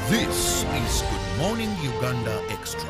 This is Good Morning Uganda Extra.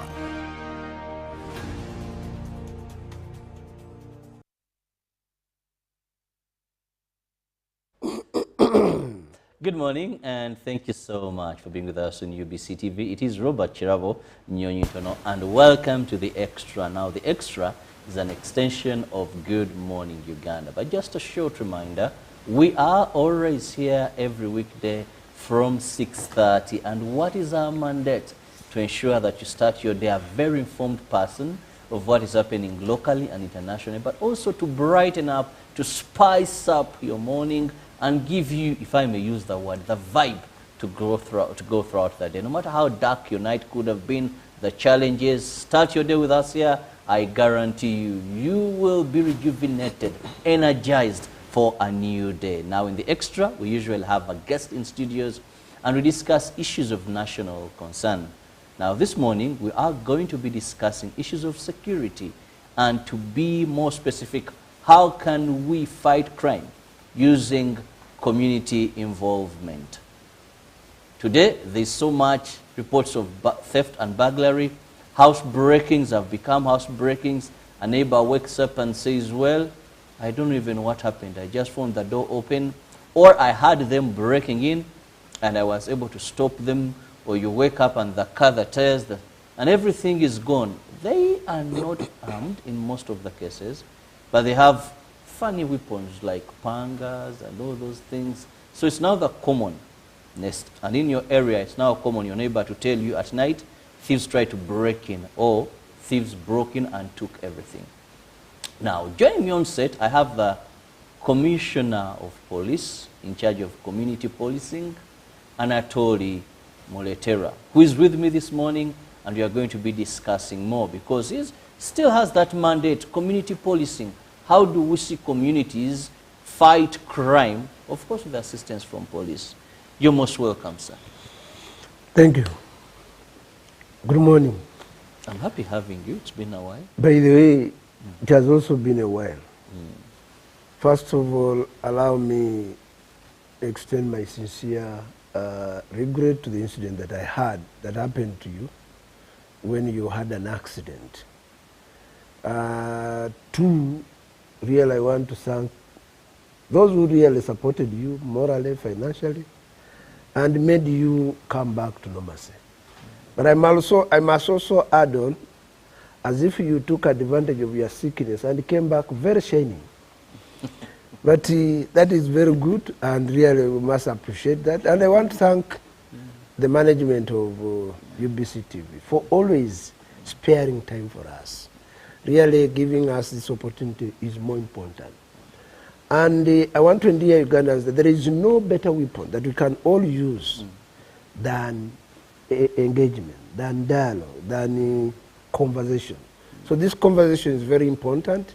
Good morning and thank you so much for being with us on UBC TV. It is Robert Chiravo Nyonyitono and welcome to the Extra. Now the Extra is an extension of Good Morning Uganda. But just a short reminder, we are always here every weekday from 6:30, and what is our mandate? To ensure that you start your day a very informed person of what is happening locally and internationally, but also to brighten up, to spice up your morning and give you, if I may use the word, the vibe to go throughout the day. No matter how dark your night could have been, the challenges, start your day with us here. I guarantee you, you will be rejuvenated, energized for a new day. Now in the Extra, we usually have a guest in studios and we discuss issues of national concern. Now this morning, we are going to be discussing issues of security, and to be more specific, how can we fight crime using community involvement? Today, there's so much reports of theft and burglary. House breakings have become house breakings. A neighbor wakes up and says, well, I don't even know what happened. I just found the door open, or I had them breaking in and I was able to stop them. Or you wake up and the car, the tires, and everything is gone. They are not armed in most of the cases, but they have funny weapons like pangas and all those things. So it's now the commonness. And in your area, it's now common your neighbor to tell you at night, thieves try to break in, or thieves broke in and took everything. Now, joining me on set, I have the Commissioner of Police in charge of community policing, Anatoli Moletera, who is with me this morning, and we are going to be discussing more because he still has that mandate, community policing. How do we see communities fight crime, of course with assistance from police? You're most welcome, sir. Thank you. Good morning. I'm happy having you. It's been a while. By the way, it has also been a while. First of all, allow me to extend my sincere regret to the incident that I had, that happened to you when you had an accident. Two, really I want to thank those who really supported you morally, financially, and made you come back to normalcy. But I must also add on, as if you took advantage of your sickness and came back very shining. But that is very good, and really we must appreciate that. And I want to thank the management of UBC TV for always sparing time for us. Really giving us this opportunity is more important. And I want to endear Ugandans that there is no better weapon that we can all use than engagement, than dialogue, than conversation. So this conversation is very important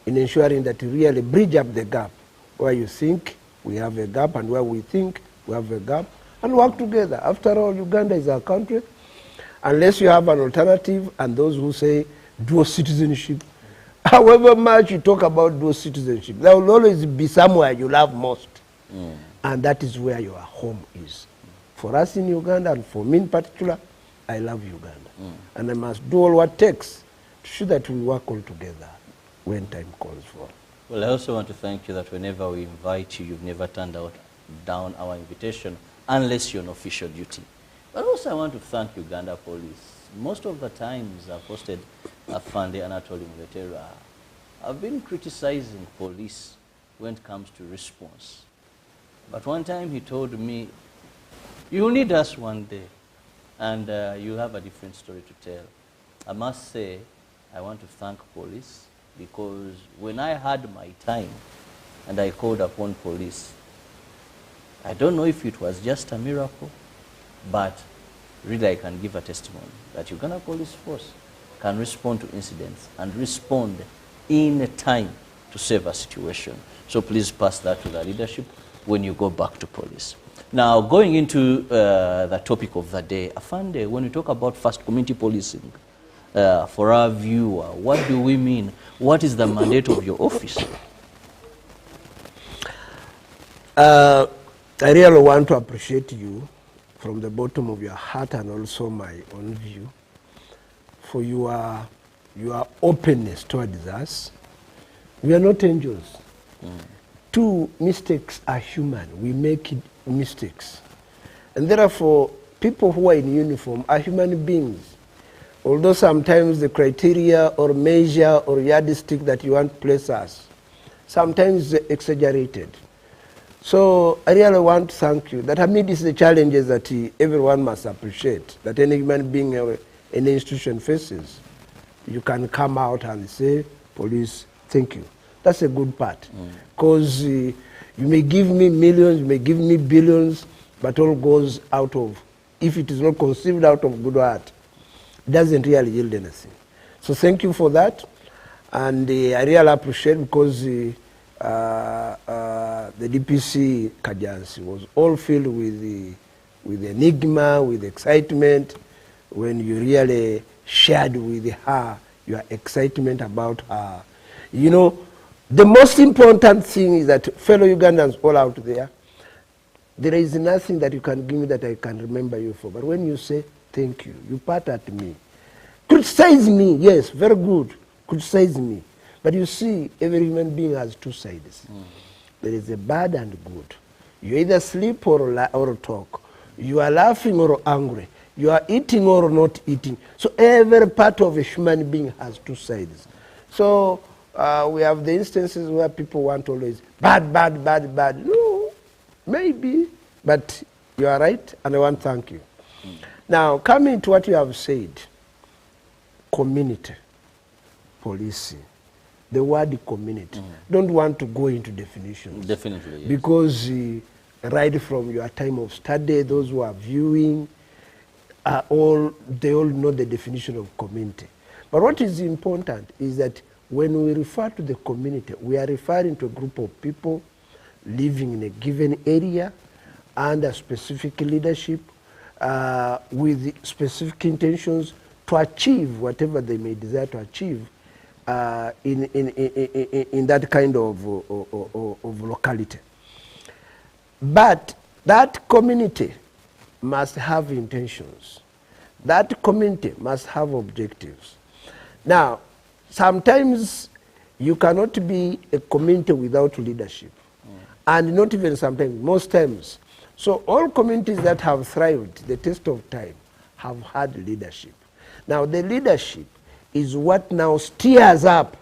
in ensuring that we really bridge up the gap where you think we have a gap and where we think we have a gap, and work together. After all, Uganda is our country. Unless you have an alternative, and those who say dual citizenship, however much you talk about dual citizenship, there will always be somewhere you love most. And that is where your home is. For us in Uganda, and for me in particular, I love Uganda. And I must do all what it takes to show that we work all together when time calls for. Well, I also want to thank you that whenever we invite you, you've never turned down our invitation unless you're on official duty. But also I want to thank Uganda Police. Most of the times I've hosted Afande Anatoli Muletera, I've been criticizing police when it comes to response. But one time he told me, you'll need us one day, and you'll have a different story to tell. I must say, I want to thank police, because when I had my time and I called upon police, I don't know if it was just a miracle, but really I can give a testimony that Uganda Police Force can respond to incidents and respond in time to save a situation. So please pass that to the leadership when you go back to police. Now, going into the topic of the day, Afande, when we talk about first community policing, for our viewer, what do we mean? What is the mandate of your office? I really want to appreciate you from the bottom of your heart and also my own view for your openness towards us. We are not angels. Two, mistakes are human. We make mistakes. And therefore, people who are in uniform are human beings. Although sometimes the criteria or measure or yardstick that you want to place us, sometimes exaggerated. So I really want to thank you that amidst the challenges that everyone must appreciate, that any human being or any institution faces, you can come out and say, police, thank you. That's a good part. Because you may give me millions, you may give me billions, but all goes out of, if it is not conceived out of good heart, it doesn't really yield anything. So thank you for that. And I really appreciate because the DPC Kajansi was all filled with enigma, with excitement, when you really shared with her your excitement about her. You know, the most important thing is that fellow Ugandans all out there is nothing that you can give me that I can remember you for. But when you say thank you, you part at me. Criticize me, yes, very good. Criticize me. But you see, every human being has two sides. There is a bad and good. You either sleep or talk. You are laughing or angry. You are eating or not eating. So every part of a human being has two sides. So we have the instances where people want always bad, bad, bad, bad. No, maybe, but you are right, and I want to thank you. Now, coming to what you have said, community, policing. The word community. Don't want to go into definitions. Definitely, yes. Because right from your time of study, those who are viewing, they all know the definition of community. But what is important is that when we refer to the community, we are referring to a group of people living in a given area under specific leadership with specific intentions to achieve whatever they may desire to achieve in that kind of locality. But that community must have intentions. That community must have objectives. Now, sometimes you cannot be a community without leadership. And not even sometimes, most times. So all communities that have thrived, the test of time, have had leadership. Now the leadership is what now steers up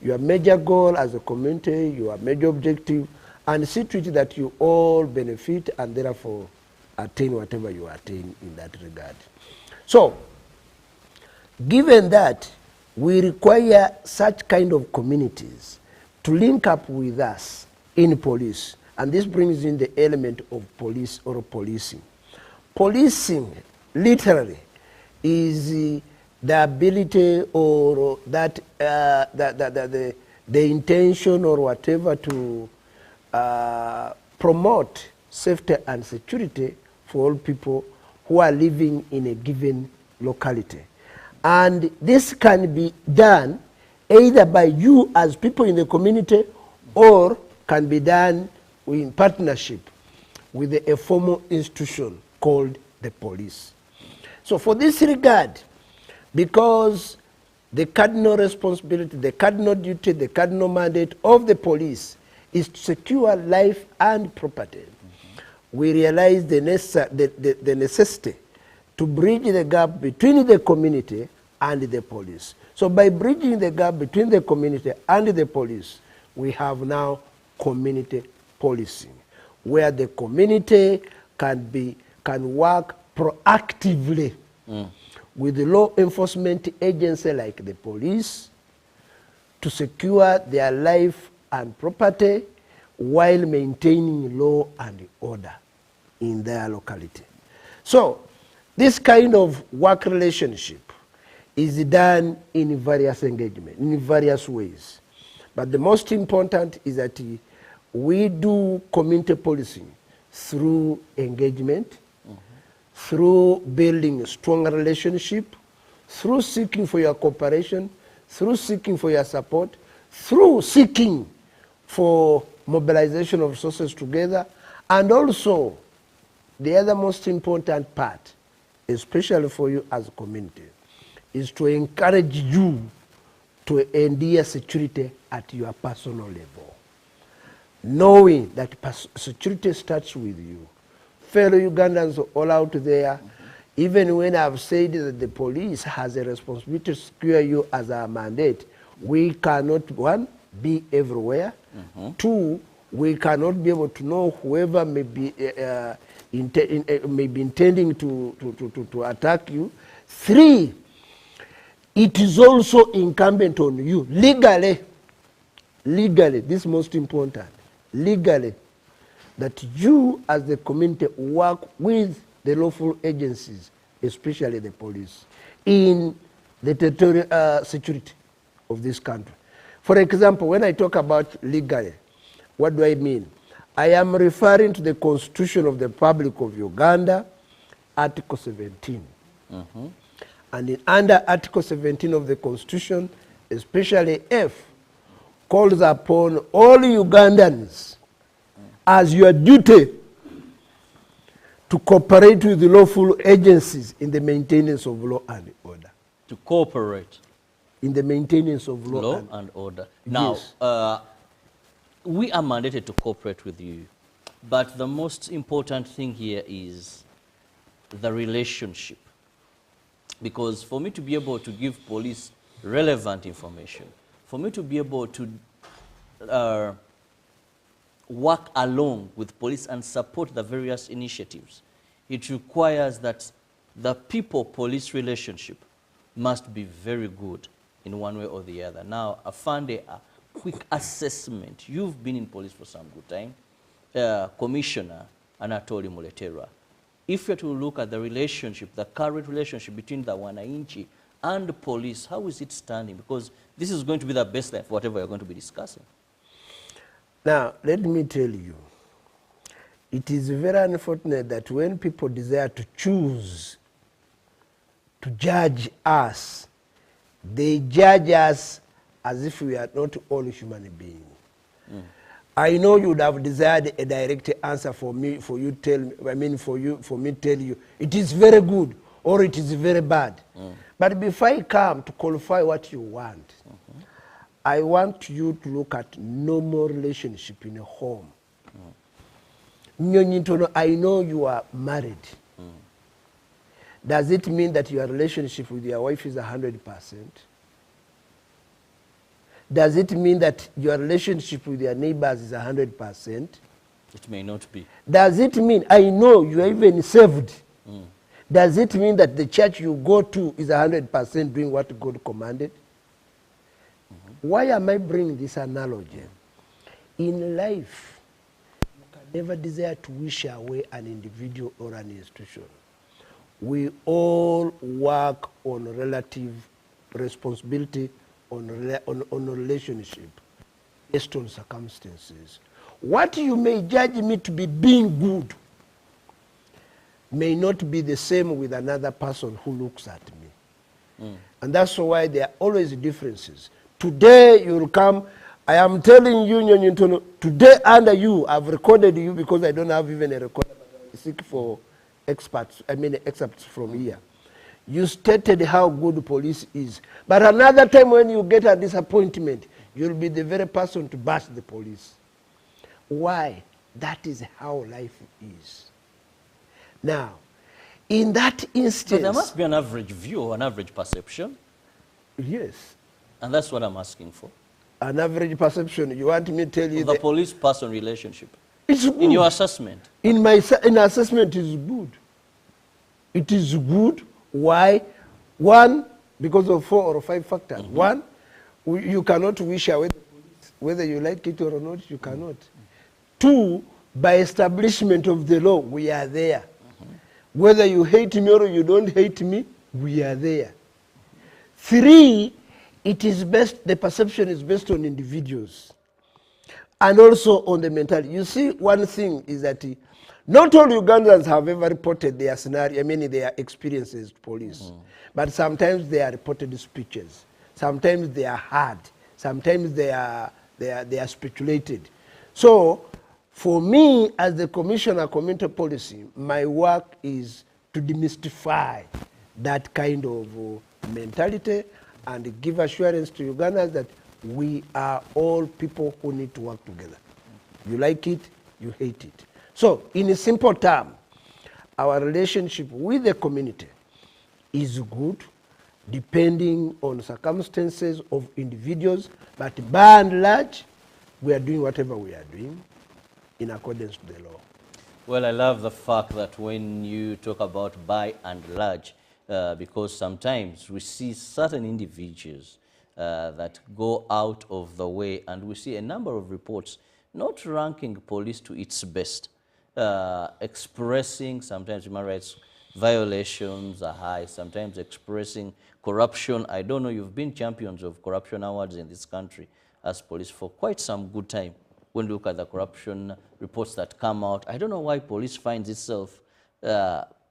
your major goal as a community, your major objective, and see to it that you all benefit and therefore attain whatever you attain in that regard. So, given that, we require such kind of communities to link up with us in police, and this brings in the element of police or policing. Policing, literally, is the ability or that the intention or whatever to promote safety and security for all people who are living in a given locality. And this can be done either by you as people in the community or can be done in partnership with a formal institution called the police. So for this regard, because the cardinal responsibility, the cardinal duty, the cardinal mandate of the police is to secure life and property, we realize the necessity to bridge the gap between the community and the police. So by bridging the gap between the community and the police, we have now community policing, where the community can work proactively with the law enforcement agency like the police to secure their life and property while maintaining law and order in their locality. So this kind of work relationship is done in various engagements, in various ways. But the most important is that we do community policing through engagement, through building a strong relationship, through seeking for your cooperation, through seeking for your support, through seeking for mobilization of resources together, and also the other most important part, especially for you as a community, is to encourage you to endear security at your personal level, knowing that security starts with you. Fellow Ugandans all out there, even when I've said that the police has a responsibility to secure you as a mandate, we cannot, one, be everywhere. Two, we cannot be able to know whoever may be, may be intending to attack you. Three, it is also incumbent on you, legally, this is most important, legally, that you as the community work with the lawful agencies, especially the police, in the territorial security of this country. For example, when I talk about legally, what do I mean? I am referring to the Constitution of the Republic of Uganda, Article 17. And under Article 17 of the Constitution, especially F, calls upon all Ugandans as your duty to cooperate with the lawful agencies in the maintenance of law and order. To cooperate in the maintenance of law and order. Now, yes. We are mandated to cooperate with you, but the most important thing here is the relationship. Because for me to be able to give police relevant information, for me to be able to work along with police and support the various initiatives, it requires that the people-police relationship must be very good in one way or the other. Now, Afande, a quick assessment. You've been in police for some good time. Commissioner Anatoli Muletera, if you're to look at the relationship, the current relationship between the Wananchi and the police, how is it standing? Because this is going to be the baseline for whatever you're going to be discussing. Now, let me tell you, it is very unfortunate that when people desire to choose to judge us, they judge us as if we are not all human beings. I know you would have desired a direct answer for me, for me to tell you, it is very good or it is very bad. But before I come to qualify what you want, I want you to look at normal relationship in a home. I know you are married. Does it mean that your relationship with your wife is 100%? Does it mean that your relationship with your neighbors is 100%? It may not be. Does it mean, I know you are even saved. Does it mean that the church you go to is 100% doing what God commanded? Why am I bringing this analogy? In life, you can never desire to wish away an individual or an institution. We all work on relative responsibility, on relationship, based on circumstances. What you may judge me to be being good may not be the same with another person who looks at me. And that's why there are always differences. Today you will come, I am telling you, today under you, I've recorded you because I don't have even a recorder, but I seek for excerpts from here. You stated how good police is. But another time when you get a disappointment, you'll be the very person to bash the police. Why? That is how life is. Now, in that instance... But there must be an average view or an average perception. Yes. And that's what I'm asking for. An average perception. You want me to tell you the police-person relationship. It's good. In your assessment. In assessment, it's good. It is good. Why? One, because of 4 or 5 factors. One, you cannot wish away the police. Whether you like it or not, you cannot. Two, by establishment of the law, we are there. Whether you hate me or you don't hate me, we are there. Three, it is best, the perception is based on individuals and also on the mentality. You see, one thing is that not all Ugandans have ever reported their scenario, their experiences to police. But sometimes they are reported speeches. Sometimes they are hard. Sometimes they are speculated. So, For me, as the Commissioner of Community Policy, my work is to demystify that kind of mentality and give assurance to Ugandans that we are all people who need to work together. You like it, you hate it. So, in a simple term, our relationship with the community is good, depending on circumstances of individuals, but by and large, we are doing whatever we are doing in accordance to the law. Well, I love the fact that when you talk about by and large, because sometimes we see certain individuals that go out of the way, and we see a number of reports not ranking police to its best, expressing sometimes human rights violations are high, sometimes expressing corruption. I don't know, you've been champions of corruption awards in this country as police for quite some good time. When we look at the corruption reports that come out, I don't know why police finds itself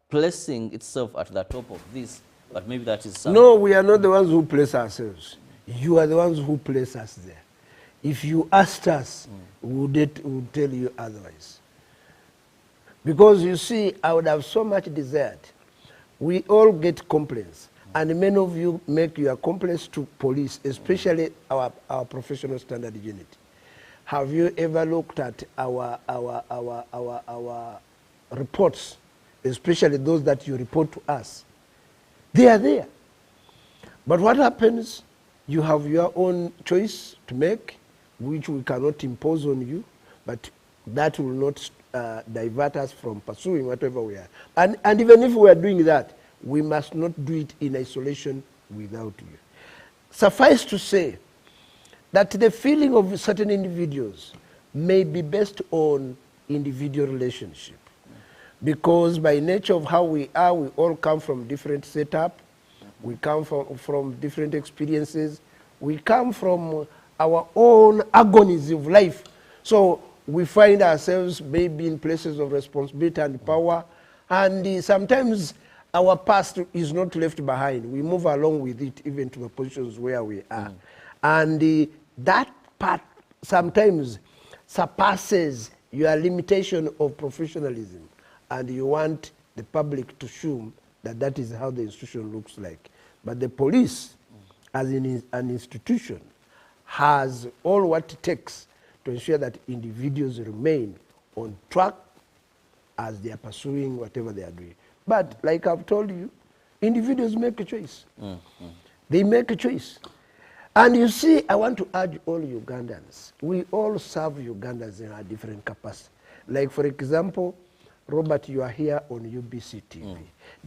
placing itself at the top of this, but maybe that is something. No, we are not the ones who place ourselves. You are the ones who place us there. If you asked us, we would tell you otherwise. Because you see, I would have so much desired. We all get complaints, and many of you make your complaints to police, especially our professional standard unit. Have you ever looked at our reports, especially those that you report to us? They are there. But what happens? You have your own choice to make, which we cannot impose on you, but that will not divert us from pursuing whatever we are. And even if we are doing that, we must not do it in isolation without you. Suffice to say that the feeling of certain individuals may be based on individual relationship. Because by nature of how we are, we all come from different setup, we come from different experiences, we come from our own agonies of life. So we find ourselves maybe in places of responsibility and power, and sometimes our past is not left behind. We move along with it even to the positions where we are. And that part sometimes surpasses your limitation of professionalism, and you want the public to assume that that is how the institution looks like. But the police, as an institution, has all what it takes to ensure that individuals remain on track as they are pursuing whatever they are doing. But like I've told you, individuals make a choice. They make a choice. And you see, I want to urge all Ugandans, we all serve Ugandans in our different capacities. Like for example, Robert, you are here on UBC TV.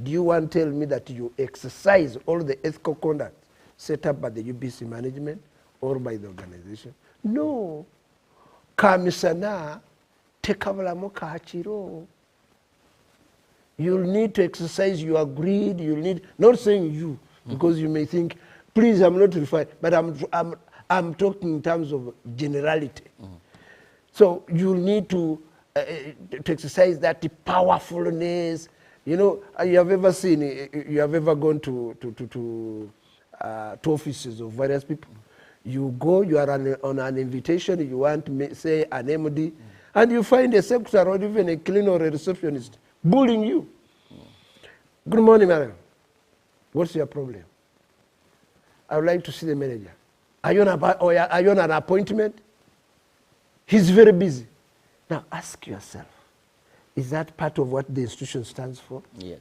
Do you want to tell me that you exercise all the ethical conduct set up by the UBC management or by the organization? No. Kamisana, tekabulamo kachiro. You'll need to exercise your greed. You'll need, not saying you, because you may think, please, I'm not referring, but I'm talking in terms of generality. So you'll need to exercise that powerfulness. You know, you have ever seen, you have ever gone to offices of various people. You go, you are on an invitation, you want to say an MD, and you find a secretary or even a cleaner or a receptionist bullying you. Good morning, madam. What's your problem? I would like to see the manager. Are you on an appointment? He's very busy. Now ask yourself, is that part of what the institution stands for? Yes.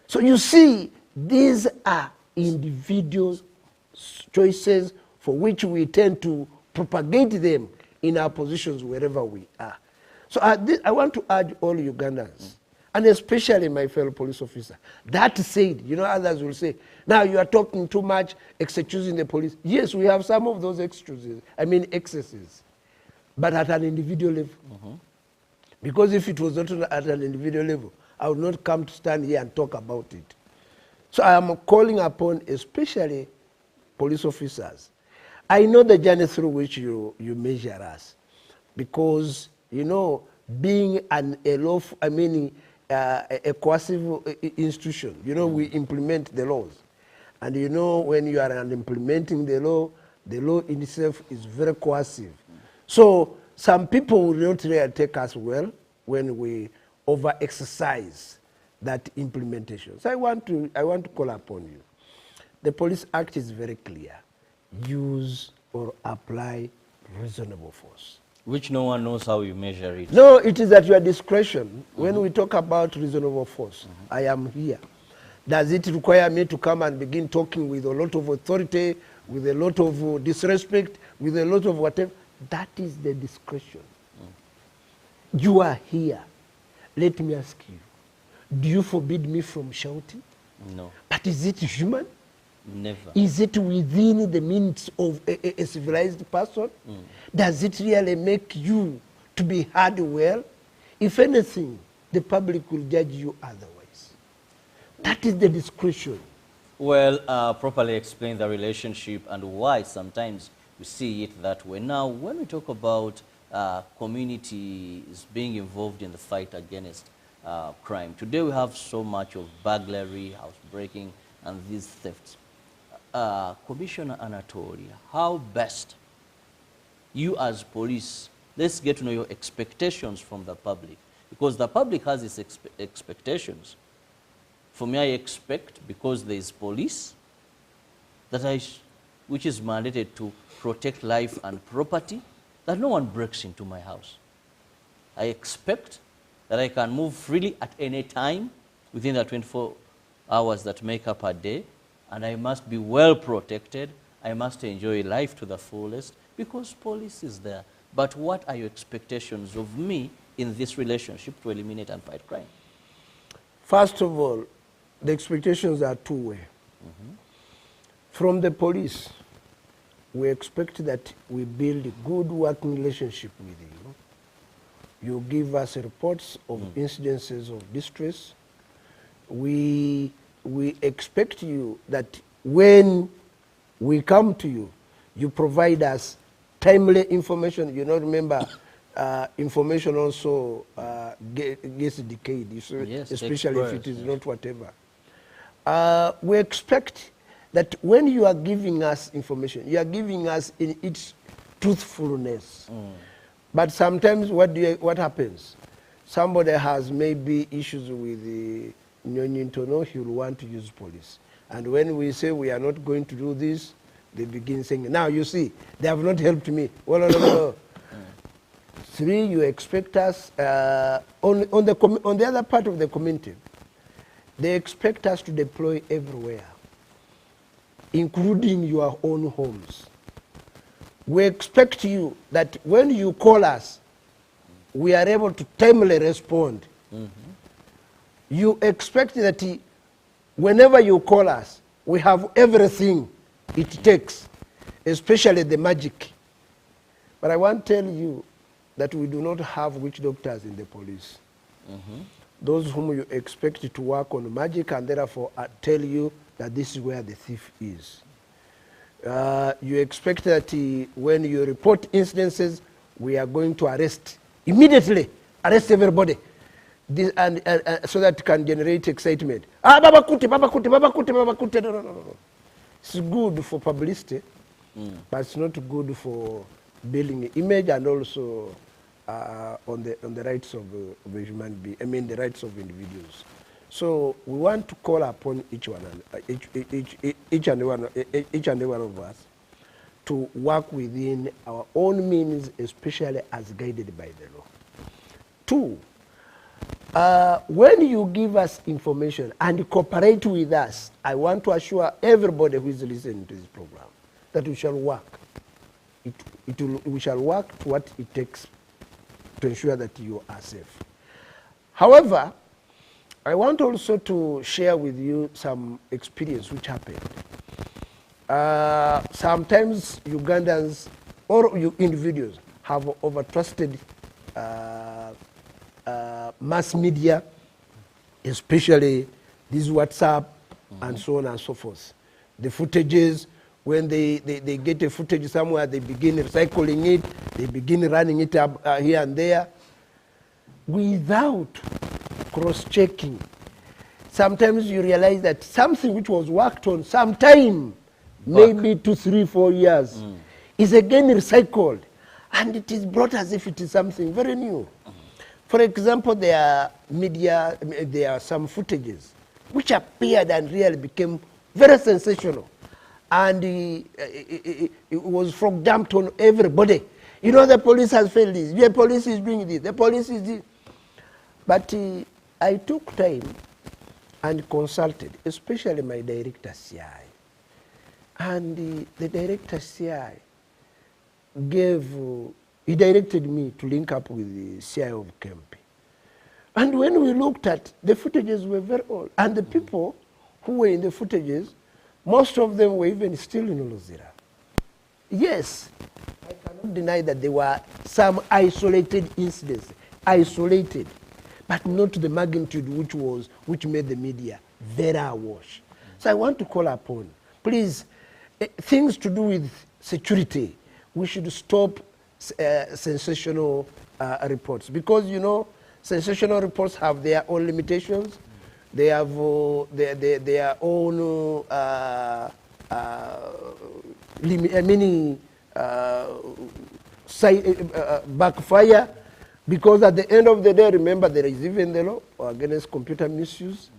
So you see, these are individual choices for which we tend to propagate them in our positions wherever we are. So I want to urge all Ugandans, and especially my fellow police officer. That said, you know, others will say, now you are talking too much, excusing the police. Yes, we have some of those excesses, but at an individual level. Because if it was not at an individual level, I would not come to stand here and talk about it. So I am calling upon especially police officers. I know the journey through which you measure us, because, you know, being a coercive institution, you know, we implement the laws. And you know, when you are implementing the law in itself is very coercive. So some people will not really take us well when we over-exercise that implementation. So I want to call upon you. The Police Act is very clear. Use or apply reasonable force. Which no one knows how you measure it. No, it is at your discretion. When we talk about reasonable force, I am here. Does it require me to come and begin talking with a lot of authority, with a lot of disrespect, with a lot of whatever? That is the discretion. You are here. Let me ask you, do you forbid me from shouting? No. But is it human? Never. Is it within the means of a civilized person? Does it really make you to be heard well? If anything, the public will judge you otherwise. That is the discretion. Well, properly explain the relationship and why sometimes we see it that way. Now, when we talk about communities being involved in the fight against crime, today we have so much of burglary, housebreaking, and these thefts. Commissioner Anatolia, how best you as police, let's get to know your expectations from the public, because the public has its expectations. For me, I expect, because there is police, that which is mandated to protect life and property, that no one breaks into my house. I expect that I can move freely at any time within the 24 hours that make up a day, and I must be well protected. I must enjoy life to the fullest because police is there. But what are your expectations of me in this relationship to eliminate and fight crime? First of all, the expectations are two-way. From the police, we expect that we build a good working relationship with you. You give us reports of incidences of distress. We expect you that when we come to you, you provide us timely information. You know, remember, information also gets decayed, Yes, especially if it is not whatever. We expect that when you are giving us information, you are giving us in its truthfulness. But sometimes what happens? Somebody has maybe issues with the Nyonyintono, he will want to use police. And when we say we are not going to do this, they begin saying, now you see, they have not helped me. Well, no. Three, you expect us, on the other part of the community, they expect us to deploy everywhere, including your own homes. We expect you that when you call us, we are able to timely respond. You expect that whenever you call us, we have everything it takes, especially the magic. But I want to tell you that we do not have witch doctors in the police. Those whom you expect to work on magic and therefore tell you that this is where the thief is. You expect that when you report incidences, we are going to immediately arrest everybody. This, so that it can generate excitement. Baba Kuti, Baba Kuti, Baba Kuti, Baba Kuti. No. It's good for publicity, but it's not good for building image and also on the rights of a human being. I mean the rights of individuals. So we want to call upon each and every one of us to work within our own means, especially as guided by the law. Two, when you give us information and cooperate with us, I want to assure everybody who is listening to this program that we shall work. We shall work to what it takes to ensure that you are safe. However, I want also to share with you some experience which happened. Sometimes Ugandans or individuals have overtrusted mass media, especially this WhatsApp and so on and so forth. The footages, when they get a footage somewhere, they begin recycling it, they begin running it up here and there without cross-checking. Sometimes you realize that something which was worked on sometime, maybe 2, 3, 4 years, is again recycled. And it is brought as if it is something very new. For example, there are some footages which appeared and really became very sensational. And it was from dumped on everybody. You know, the police has failed this, the police is doing this, the police is this. But I took time and consulted, especially my director CI. And the director CI he directed me to link up with the CI of Kempi. And when we looked at, the footages were very old. And the people who were in the footages, most of them were even still in Luzira. Yes, I cannot deny that there were some isolated incidents, isolated, but not to the magnitude which made the media very awash. So I want to call upon, please, things to do with security, we should stop sensational reports, because, you know, sensational reports have their own limitations. They have their own backfire, because at the end of the day, remember, there is even the law against computer misuse.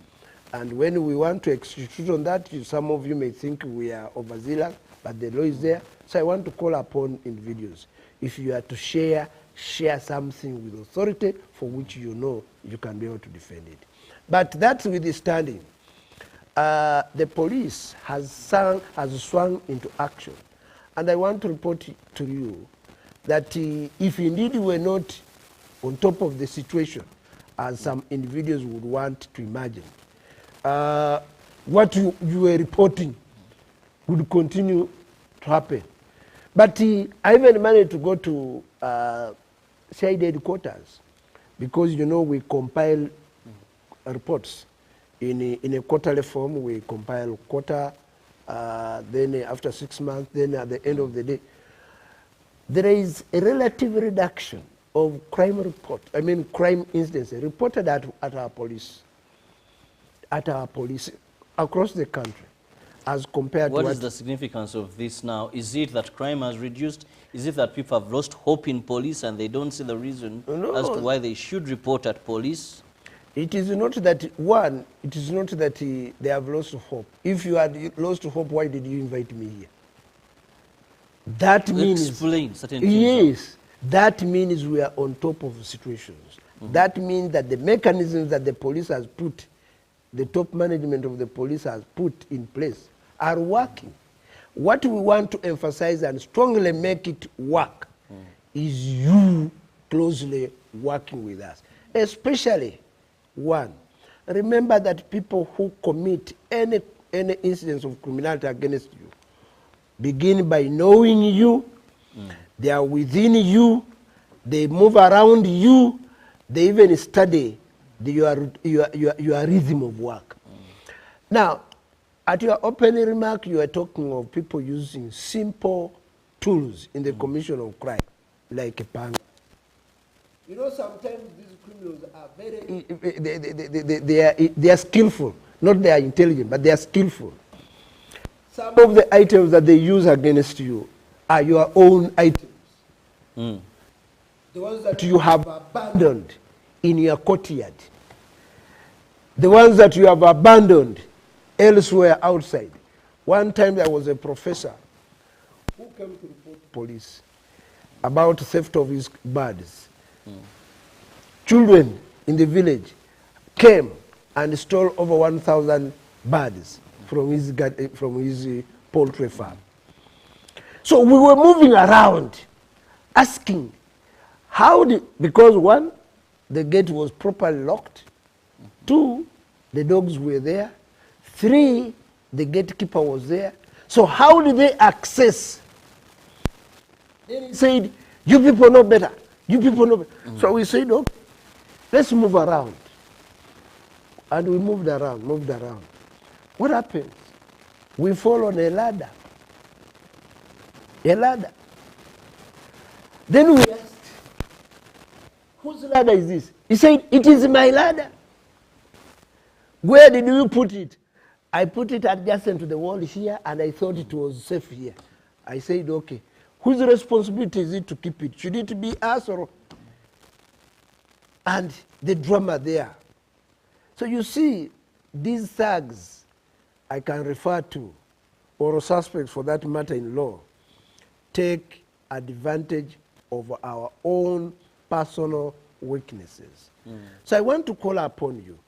And when we want to execute on that, some of you may think we are overzealous, but the law is there. So I want to call upon individuals, if you are to share something with authority for which you know you can be able to defend it. But that's withstanding. The police has swung into action. And I want to report to you that if indeed we were not on top of the situation, as some individuals would want to imagine, what you were reporting would continue to happen. But I even managed to go to CID headquarters, because, you know, we compile reports in a quarterly form. We compile quarter, then after 6 months, then at the end of the day, there is a relative reduction of crime incidents reported at our police across the country, as compared to what is the significance of this now? Is it that crime has reduced? Is it that people have lost hope in police and they don't see the reason as to why they should report at police? It is not that, one, it is not that they have lost hope. If you had lost hope, why did you invite me here? That means... Explain certain things. Yes, that means we are on top of the situations. That means that the mechanisms that the police has put, the top management of the police has put in place, are working. What we want to emphasize and strongly make it work is you closely working with us. Especially, one, remember that people who commit any incidents of criminality against you begin by knowing you, they are within you, they move around you, they even study your rhythm of work. Now, at your opening remark, you are talking of people using simple tools in the commission of crime, like a panga. You know, sometimes these criminals are they are skillful. Not they are intelligent, but they are skillful. Some of the items that they use against you are your own items. The ones that you have abandoned in your courtyard. The ones that you have abandoned elsewhere outside. One time there was a professor who came to report to police about theft of his birds. Children in the village came and stole over 1,000 birds from his poultry farm. So we were moving around asking because one, the gate was properly locked. Two, the dogs were there. Three, the gatekeeper was there. So how did they access? Then he said, you people know better. You people know better. So we said, okay, let's move around. And we moved around. What happens? We fall on a ladder. Then we asked, whose ladder is this? He said, it is my ladder. Where did you put it? I put it adjacent to the wall here, and I thought it was safe here. I said, okay, Whose responsibility is it to keep it? Should it be us or? And the drama there. So you see, these thugs I can refer to, or suspects for that matter in law, take advantage of our own personal weaknesses. So I want to call upon you,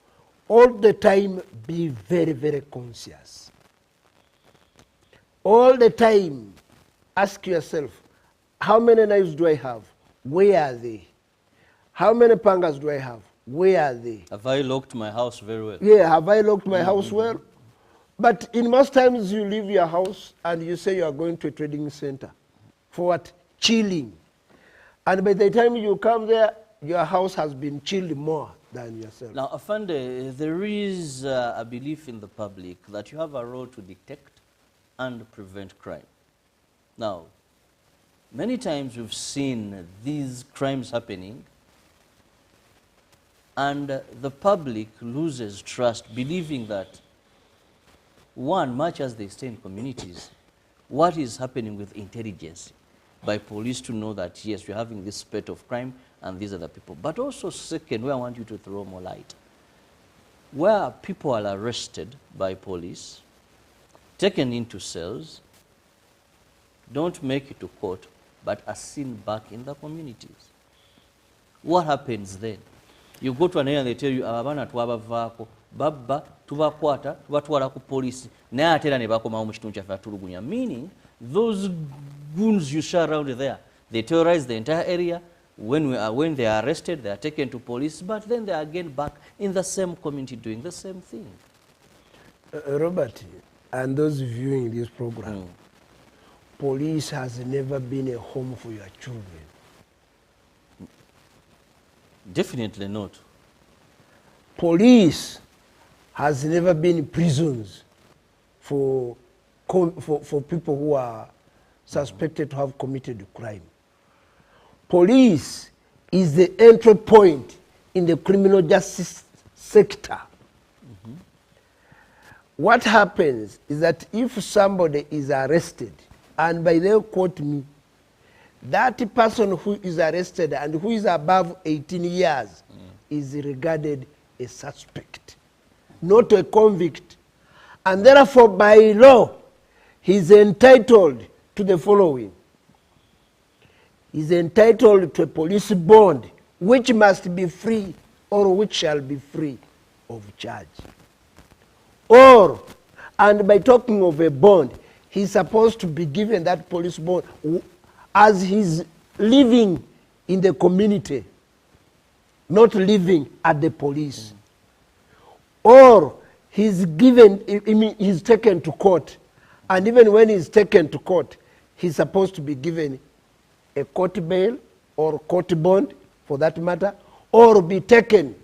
all the time be very, very conscious. All the time ask yourself, how many knives do I have? Where are they? How many pangas do I have? Where are they? Have I locked my house very well? Yeah, have I locked my house well? But in most times you leave your house and you say you are going to a trading center. For what? Chilling. And by the time you come there, your house has been chilled more than yourself. Now, Afande, there is a belief in the public that you have a role to detect and prevent crime. Now, many times we've seen these crimes happening and the public loses trust, believing that, one, much as they stay in communities, what is happening with intelligence by police to know that, yes, we're having this spate of crime and these are the people. But also, second, where I want you to throw more light, where people are arrested by police, taken into cells, don't make it to court, but are seen back in the communities. What happens then? You go to an area and they tell you, abana twabavako, babba, tubakwata, tubatwala ku police, naye atera ne bakoma mu kitundu kyaffe atulugunya. Meaning, those goons you share around there, they terrorize the entire area. When they are arrested, they are taken to police, but then they are again back in the same community doing the same thing. Robert, and those viewing this program, police has never been a home for your children. Definitely not. Police has never been prisons for people who are suspected to have committed crime. Police is the entry point in the criminal justice sector. What happens is that if somebody is arrested, and by the way, quote me, that person who is arrested and who is above 18 years is regarded a suspect, not a convict. And therefore, by law, he is entitled to the following. He is entitled to a police bond, which must be free or which shall be free of charge. Or, and by talking of a bond, he's supposed to be given that police bond as he's living in the community, not living at the police. Or he's given, he's taken to court, and even when he's taken to court, he's supposed to be given a court bail or court bond, for that matter, or be taken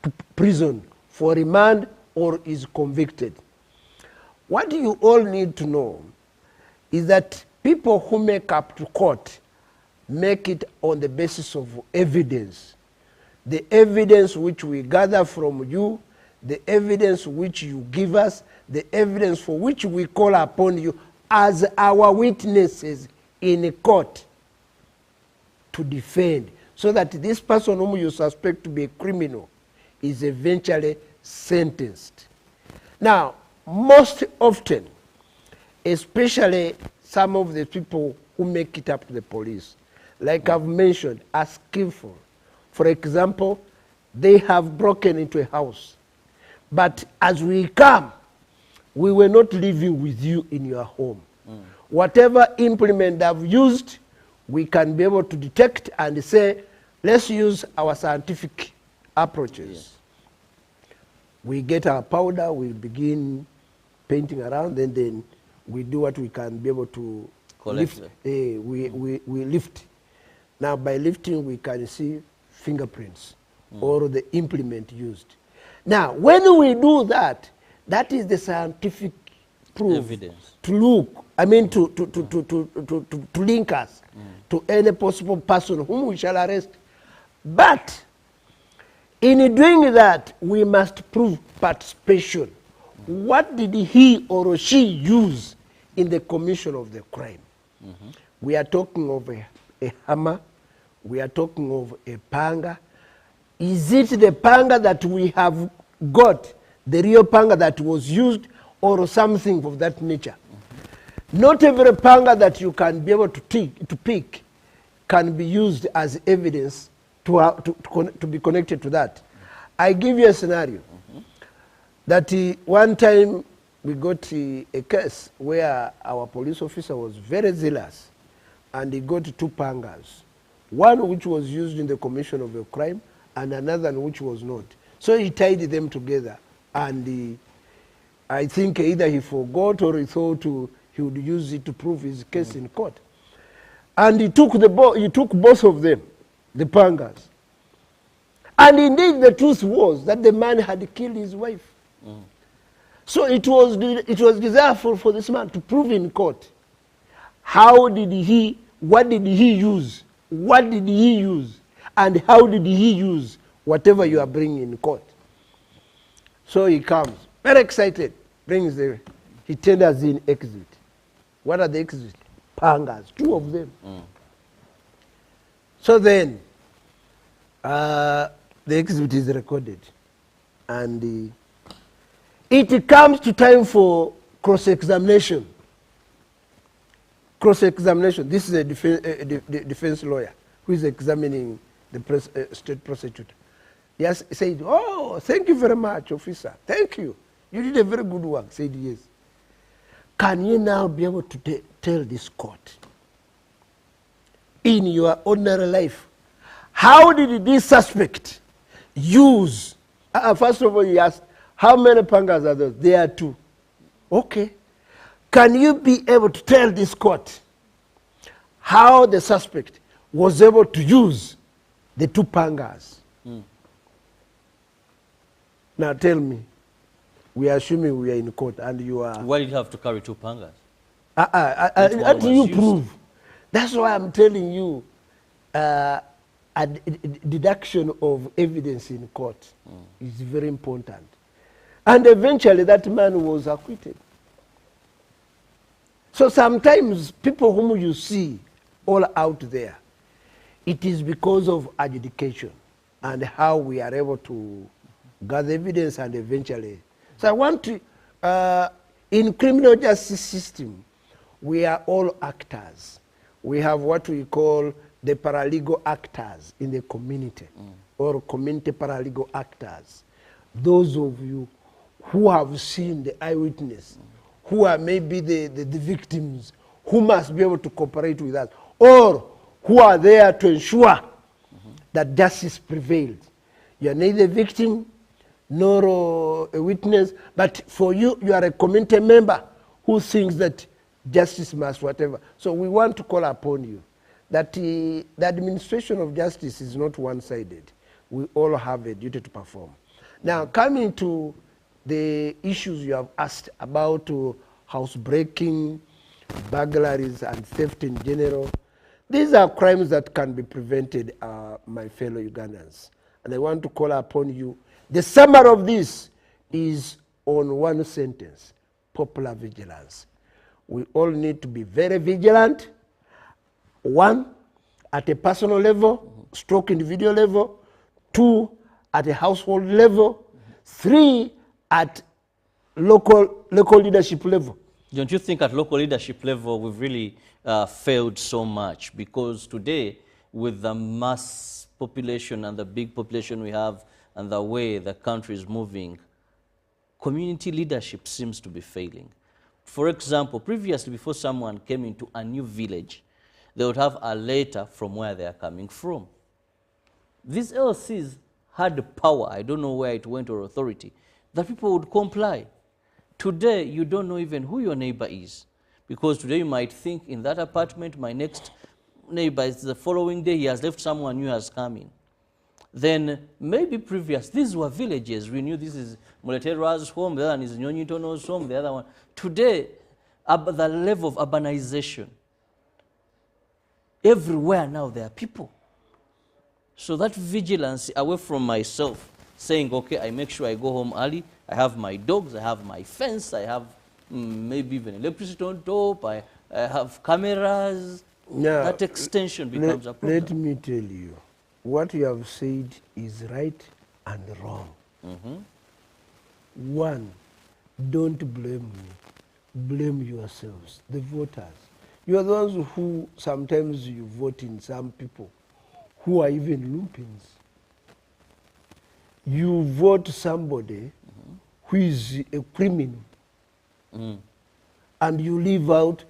to prison for remand or is convicted. What you all need to know is that people who make up to court make it on the basis of evidence. The evidence which we gather from you, the evidence which you give us, the evidence for which we call upon you as our witnesses in a court to defend, so that this person whom you suspect to be a criminal is eventually sentenced. Now, most often, especially some of the people who make it up to the police, like I've mentioned, are skillful. For example, they have broken into a house. But as we come, we were not living with you in your home. Whatever implement they've used, we can be able to detect and say, let's use our scientific approaches. Yes. We get our powder, we begin painting around, then we do what we can be able to lift. We lift. Now by lifting, we can see fingerprints or the implement used. Now, when we do that, that is the scientific proof. Evidence. To look, I mean to link us to any possible person whom we shall arrest. But in doing that, we must prove participation. What did he or she use in the commission of the crime? We are talking of a hammer. We are talking of a panga. Is it the panga that we have got, the real panga that was used, or something of that nature? Not every panga that you can be able to pick can be used as evidence to be connected to that. I give you a scenario. That one time we got a case where our police officer was very zealous, and he got 2 pangas. One which was used in the commission of a crime, and another which was not. So he tied them together, and I think either he forgot or he thought he would use it to prove his case in court. And he took both of them, the pangas. And indeed the truth was that the man had killed his wife. So it was desirable for this man to prove in court. What did he use? What did he use? And how did he use whatever you are bringing in court? So he comes, very excited, he tenders in exhibit. What are the exhibits? Pangas, 2 of them. So then, the exhibit is recorded, and it comes to time for cross-examination. Cross-examination. This is a defense lawyer who is examining the state prosecutor. Yes, he said, "Oh, thank you very much, officer. Thank you. You did a very good work." Said, "Yes. Can you now be able to tell this court, in your ordinary life, how did this suspect use?" First of all, he asked, "How many pangas are those?" "There are 2. "Okay. Can you be able to tell this court how the suspect was able to use the 2 pangas?" Now tell me, we are assuming we are in court and you are... Why did you have to carry 2 pangas? How do you prove? That's why I'm telling you, a deduction of evidence in court is very important. And eventually that man was acquitted. So sometimes people whom you see all out there, it is because of adjudication and how we are able to gather evidence and eventually. So I want to, in criminal justice system, we are all actors. We have what we call the paralegal actors in the community, or community paralegal actors. Those of you who have seen the eyewitness, who are maybe the victims, who must be able to cooperate with us, or who are there to ensure that justice prevails. You are neither a victim nor a witness, but for you, you are a community member who thinks that justice must whatever. So we want to call upon you that the administration of justice is not one-sided. We all have a duty to perform. Now, coming to the issues you have asked about housebreaking, burglaries, and theft in general, these are crimes that can be prevented, my fellow Ugandans. And I want to call upon you. The summary of this is on one sentence: popular vigilance. We all need to be very vigilant. 1, at a personal level, stroke individual level. 2, at a household level. 3, at local leadership level. Don't you think at local leadership level we've really failed so much? Because today, with the mass population and the big population we have and the way the country is moving, community leadership seems to be failing. For example, previously, before someone came into a new village, they would have a letter from where they are coming from. These LCs had the power, I don't know where it went, or authority, that people would comply. Today, you don't know even who your neighbor is, because today you might think in that apartment, my next neighbor is the following day, he has left, someone new has come in. Then maybe previous, these were villages. We knew this is Muletera's home, the other one is Nyonyitono's home, the other one. Today, the level of urbanization, everywhere now there are people. So that vigilance away from myself, saying, okay, I make sure I go home early, I have my dogs, I have my fence, I have maybe even electricity on top, I have cameras, Now, that extension becomes a problem. Let me tell you, what you have said is right and wrong. One, don't blame me. Blame yourselves, the voters. You are the ones who sometimes you vote in some people who are even lumpins. You vote somebody who is a criminal, and you leave out.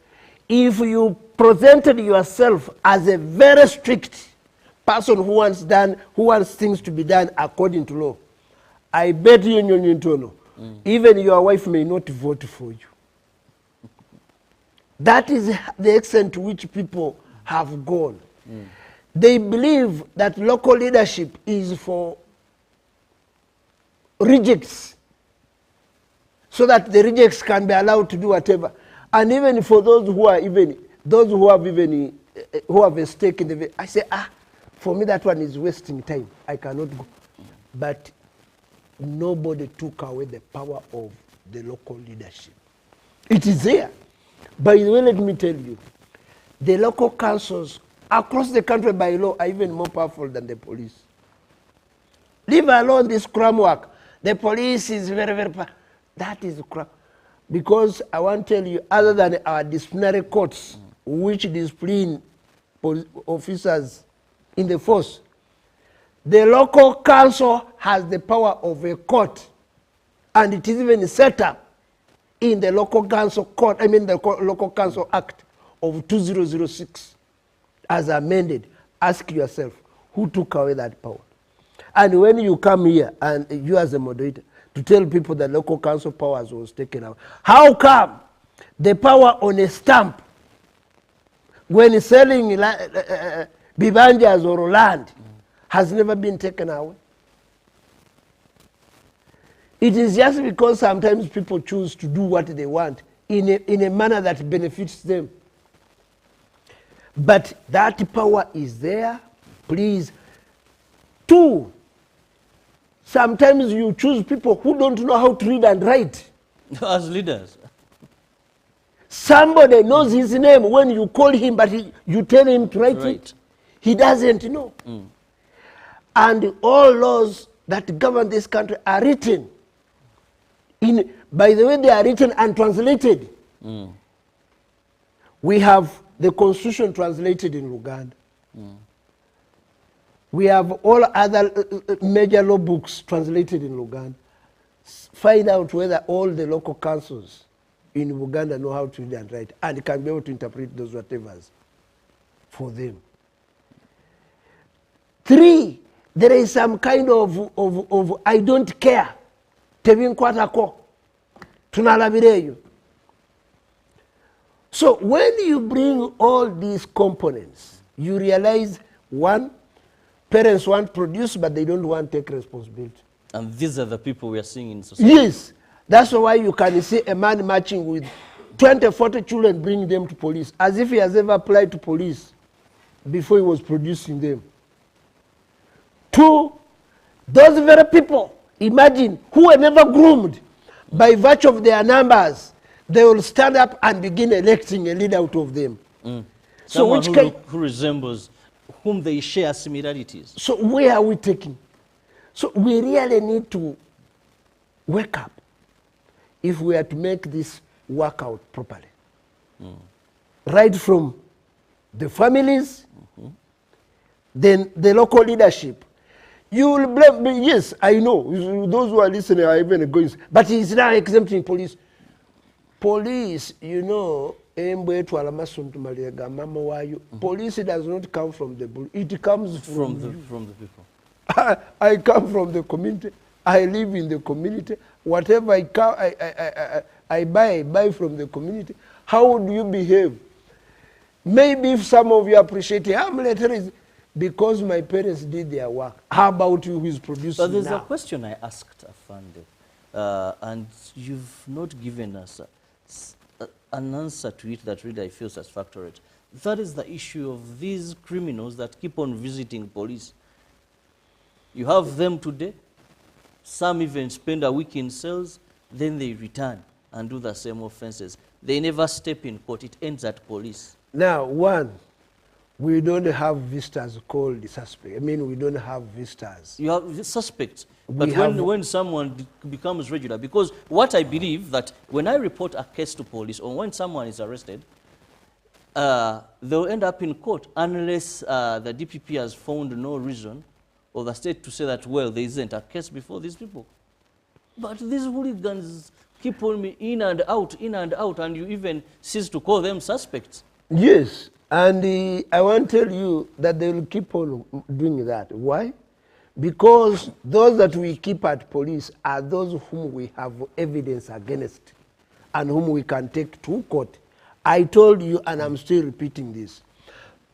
If you presented yourself as a very strict person who wants things to be done according to law, I bet you, even your wife may not vote for you. That is the extent to which people have gone. They believe that local leadership is for rejects, so that the rejects can be allowed to do whatever. And even for those who are who have a stake in the, I say, for me that one is wasting time. I cannot go. But nobody took away the power of the local leadership. It is there. By the way, let me tell you, the local councils across the country by law are even more powerful than the police. Leave alone this crime work. The police is very, very powerful. That is crap. Because I want to tell you, other than our disciplinary courts, which discipline officers in the force, the local council has the power of a court, and it is even set up in the local council court, the local council act of 2006 as amended. Ask yourself, who took away that power? And when you come here, and you as a moderator, to tell people that local council powers was taken away, how come the power on a stamp when selling bibanjas or land has never been taken away? It is just because sometimes people choose to do what they want in a manner that benefits them. But that power is there. Please. Two, sometimes you choose people who don't know how to read and write. As leaders. Somebody knows his name when you call him, but you tell him to write it. He doesn't know. And all laws that govern this country are written. By the way, they are written and translated. We have the Constitution translated in Uganda. We have all other major law books translated in Uganda. Find out whether all the local councils in Uganda know how to read and write and can be able to interpret those whatevers for them. Three, there is some kind of I don't care. Tebinkwatako. Tunalabireyo. So when you bring all these components, you realize, one, parents want to produce, but they don't want to take responsibility. And these are the people we are seeing in society. Yes. That's why you can see a man marching with 20, 40 children, bringing them to police, as if he has ever applied to police before he was producing them. Two, those very people, imagine, who were never groomed, by virtue of their numbers, they will stand up and begin electing a leader out of them. So who resembles, whom they share similarities. So where are we taking? So we really need to wake up if we are to make this work out properly. Right from the families, then the local leadership. You will blame me. Yes, I know. Those who are listening are even going. But he's now exempting police. Police, you know, police does not come from the bull. It comes from the people. I come from the community. I live in the community. Whatever I buy from the community. How would you behave? Maybe if some of you appreciate it, because my parents did their work. How about you who is producing now? But there's a question I asked Afande, and you've not given us an answer to it that really I feel satisfactory. That is the issue of these criminals that keep on visiting police. You have them today. Some even spend a week in cells, then they return and do the same offenses. They never step in court. It ends at police. Now, one, We don't have visitors called the suspect. I mean, we don't have visitors. You have suspects. We But have- when someone becomes regular, because what I believe that when I report a case to police or when someone is arrested, they'll end up in court unless the DPP has found no reason or the state to say that, well, there isn't a case before these people. But these hooligans keep on me in and out, and you even cease to call them suspects. Yes, and I want to tell you that they will keep on doing that. Why? Because those that we keep at police are those whom we have evidence against and whom we can take to court. I told you, and I'm still repeating this.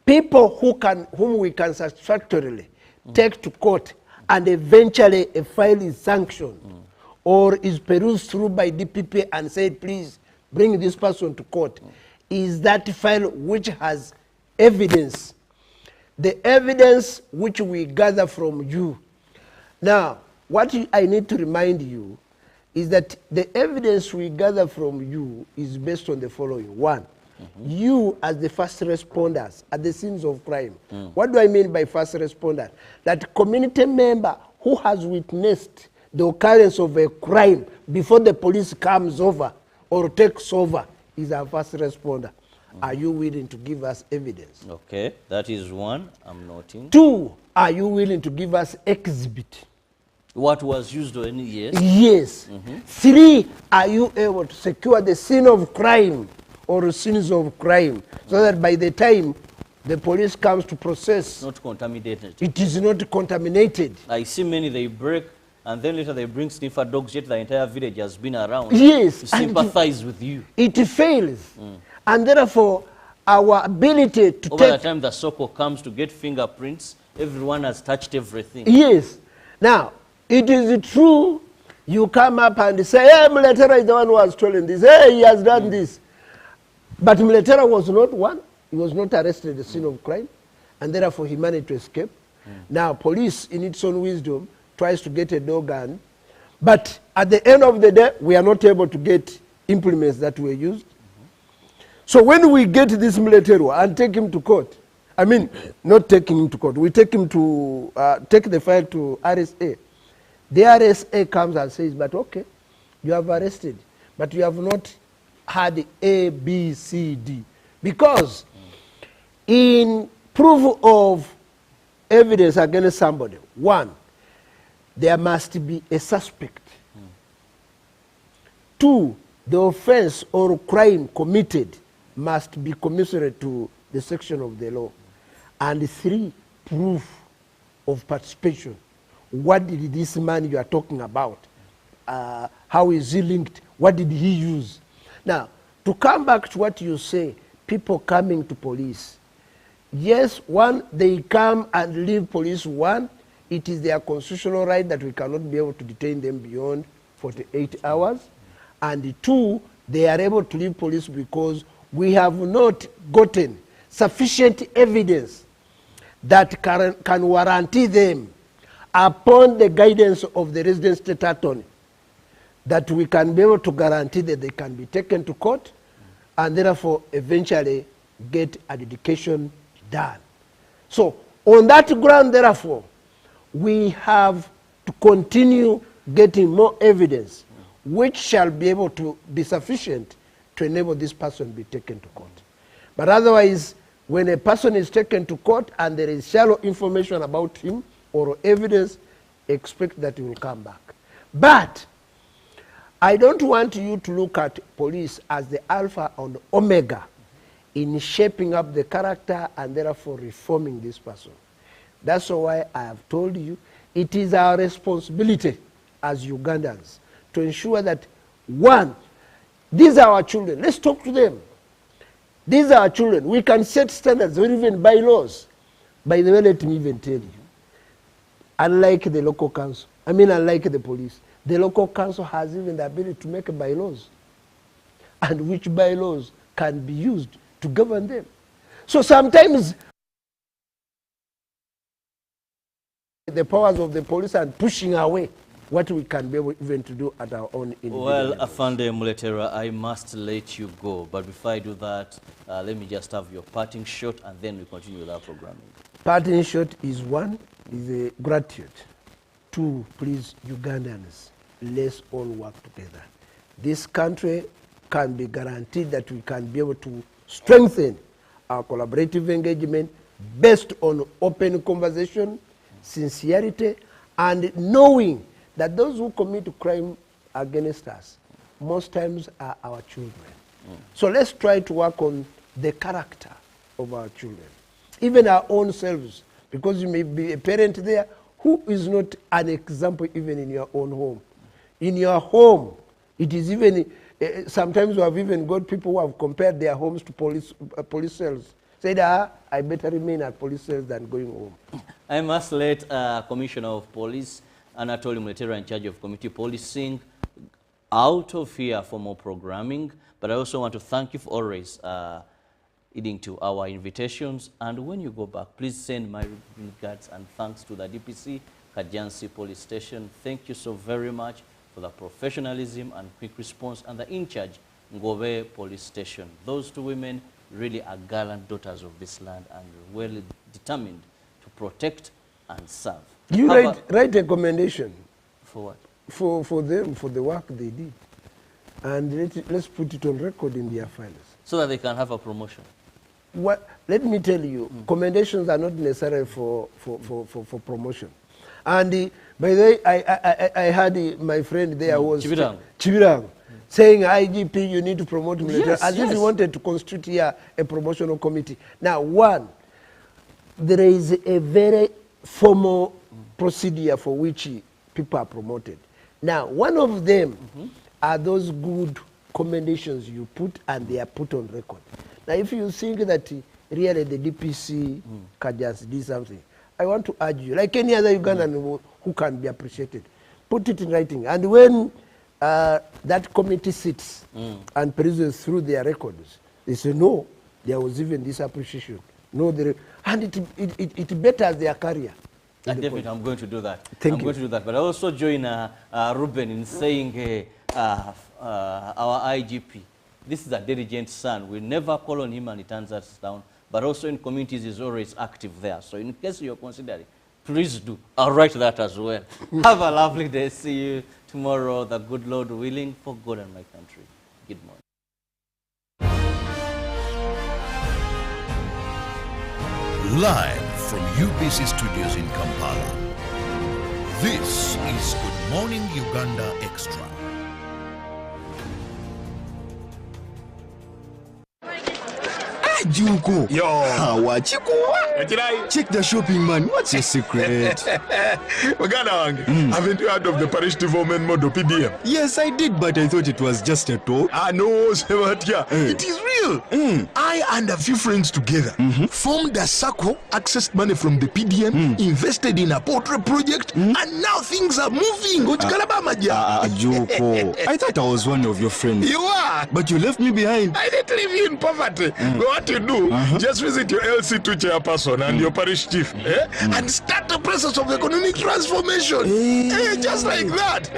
People whom we can satisfactorily take to court and eventually a file is sanctioned or is perused through by DPP and said, please bring this person to court, is that file which has evidence. The evidence which we gather from you. Now, what I need to remind you is that the evidence we gather from you is based on the following. One, you as the first responders at the scenes of crime. What do I mean by first responder? That community member who has witnessed the occurrence of a crime before the police comes over or takes over is our first responder. Are you willing to give us evidence? Okay, that is one I'm noting. Two, are you willing to give us exhibit? What was used on any yes? Yes. Three, are you able to secure the scene of crime or scenes of crime so that by the time the police comes to process, Not contaminated. it is not contaminated? I see many they break and then later they bring sniffer dogs, yet the entire village has been around Yes, to and sympathize with you. It fails. And therefore, our ability to Over the take... time the SOCO comes to get fingerprints, everyone has touched everything. Yes. Now, it is true, you come up and say, hey, Mletera is the one who has stolen this. Hey, he has done this. But Mletera was not one. He was not arrested at the scene of crime. And therefore, he managed to escape. Now, police, in its own wisdom, tries to get a dog gun. But at the end of the day, we are not able to get implements that were used. So when we get this Mletera and take him to court, I mean, not taking him to court, we take him to, take the file to RSA. The RSA comes and says, but okay, you have arrested, but you have not had A, B, C, D. Because in proof of evidence against somebody, one, there must be a suspect. Two, the offense or crime committed must be commensurate to the section of the law. And three, proof of participation. What did this man you are talking about? How is he linked? What did he use? Now, to come back to what you say, people coming to police. Yes, one, they come and leave police. One, it is their constitutional right that we cannot be able to detain them beyond 48 hours. And two, they are able to leave police because we have not gotten sufficient evidence that can warranty them upon the guidance of the resident state attorney, that we can be able to guarantee that they can be taken to court and therefore eventually get adjudication done. So on that ground, therefore, we have to continue getting more evidence which shall be able to be sufficient to enable this person to be taken to court. But otherwise, when a person is taken to court and there is shallow information about him or evidence, expect that he will come back. But I don't want you to look at police as the alpha and omega in shaping up the character and therefore reforming this person. That's why I have told you it is our responsibility as Ugandans to ensure that, one, these are our children. Let's talk to them. These are our children. We can set standards or even bylaws. By the way, let me even tell you, unlike the local council, unlike the police, the local council has even the ability to make bylaws, and which bylaws can be used to govern them. So sometimes the powers of the police are pushing away what we can be able even to do at our own individual Well, levels. Afande Muletera, I must let you go. But before I do that, let me just have your parting shot, and then we continue with our programming. Parting shot is one, is a gratitude. Two, please, Ugandans, let's all work together. This country can be guaranteed that we can be able to strengthen our collaborative engagement based on open conversation, sincerity, and knowing that those who commit crime against us most times are our children. So let's try to work on the character of our children, even our own selves, because you may be a parent there who is not an example even in your own home. In your home, it is even, sometimes we have even got people who have compared their homes to police cells. Said, I better remain at police cells than going home. I must let Commissioner of Police, Anatoly Muletera, in charge of community policing, out of here for more programming. But I also want to thank you for always heeding to our invitations. And when you go back, please send my regards and thanks to the DPC, Kajansi Police Station. Thank you so very much for the professionalism and quick response, and the in-charge, Ngove Police Station. Those two women really are gallant daughters of this land and well determined to protect and serve. You write a commendation. For what? For them, for the work they did. And let's put it on record in their files. So that they can have a promotion. Let me tell you, commendations are not necessary for promotion. And by the way, I had my friend there who was Chivirang, saying, IGP, you need to promote military, as if he wanted to constitute here a promotional committee. Now, one, there is a very formal procedure for which people are promoted. Now, one of them are those good commendations you put, and they are put on record. Now, if you think that really the DPC can just do something, I want to urge you, like any other Ugandan who can be appreciated, put it in writing. And when that committee sits and peruses through their records, they say, no, there was even this appreciation. No, and it betters their career. David, I'm going to do that. Thank I'm you. going to do that. But I also join Ruben in saying our IGP, this is a diligent son. We never call on him and he turns us down. But also in communities, he's always active there. So in case you're considering, please do. I'll write that as well. Have a lovely day. See you tomorrow, the good Lord willing, for God and my country. Good morning. Live from UBC Studios in Kampala. This is Good Morning Uganda Extra. Juko. Yo. Wachiko. Check the shopping, man. What's your secret? Haven't you heard of the parish development model PDM? Yes, I did, but I thought it was just a talk. No, Sebatia. It is real. I and a few friends together formed a circle, accessed money from the PDM, invested in a portrait project, and now things are moving. Juko. I thought I was one of your friends. You are. But you left me behind. I didn't leave you in poverty. What you do, just visit your LC2 chairperson and your parish chief and start the process of economic transformation. Just like that.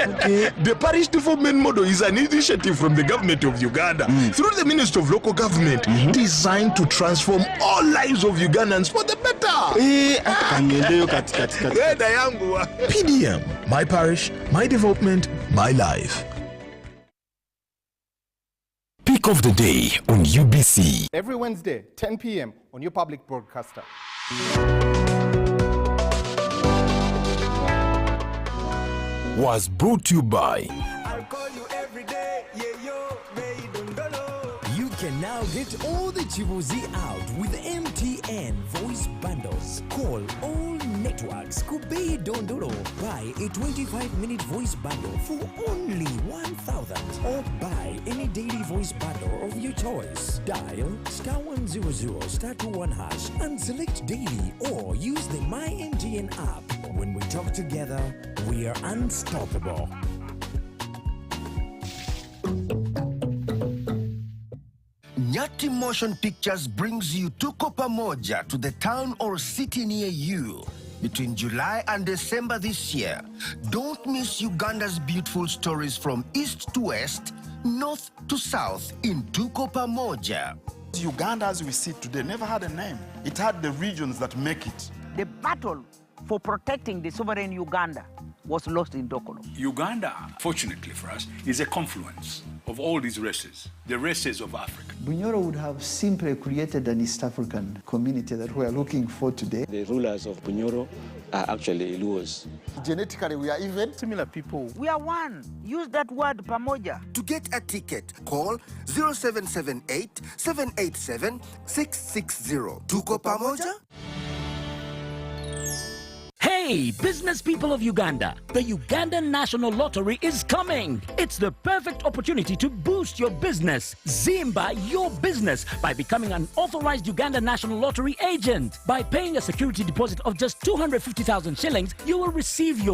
The parish development model is an initiative from the government of Uganda through the Ministry of Local Government designed to transform all lives of Ugandans for the better. PDM, my parish, my development, my life. Pick of the day on UBC. Every Wednesday, 10 p.m. on your public broadcaster. Was brought to you by. I'll call you every day, yeah, yo, You can now get all the Chibuzi out with MTN voice bundles. Call all networks. Kubei Dondoro. Buy a 25-minute voice bundle for only 1,000. Or buy any daily voice bundle of your choice. Dial *100 *21# and select daily, or use the My MTN app. When we talk together, we are unstoppable. Nyati Motion Pictures brings you Tuko Pamoja to the town or city near you. between July and December this year. Don't miss Uganda's beautiful stories from east to west, north to south in Tuko Pamoja. Uganda as we see today never had a name. It had the regions that make it. The battle for protecting the sovereign Uganda was lost in Dokolo. Uganda, fortunately for us, is a confluence of all these races, the races of Africa. Bunyoro would have simply created an East African community that we are looking for today. The rulers of Bunyoro are actually Iluos. Genetically, we are even similar people. We are one. Use that word, Pamoja. To get a ticket, call 0778 787 660. Tuko Pamoja? Hey, business people of Uganda, the Ugandan National Lottery is coming. It's the perfect opportunity to boost your business. Zimba your business by becoming an authorized Uganda National Lottery agent. By paying a security deposit of just 250,000 shillings, you will receive your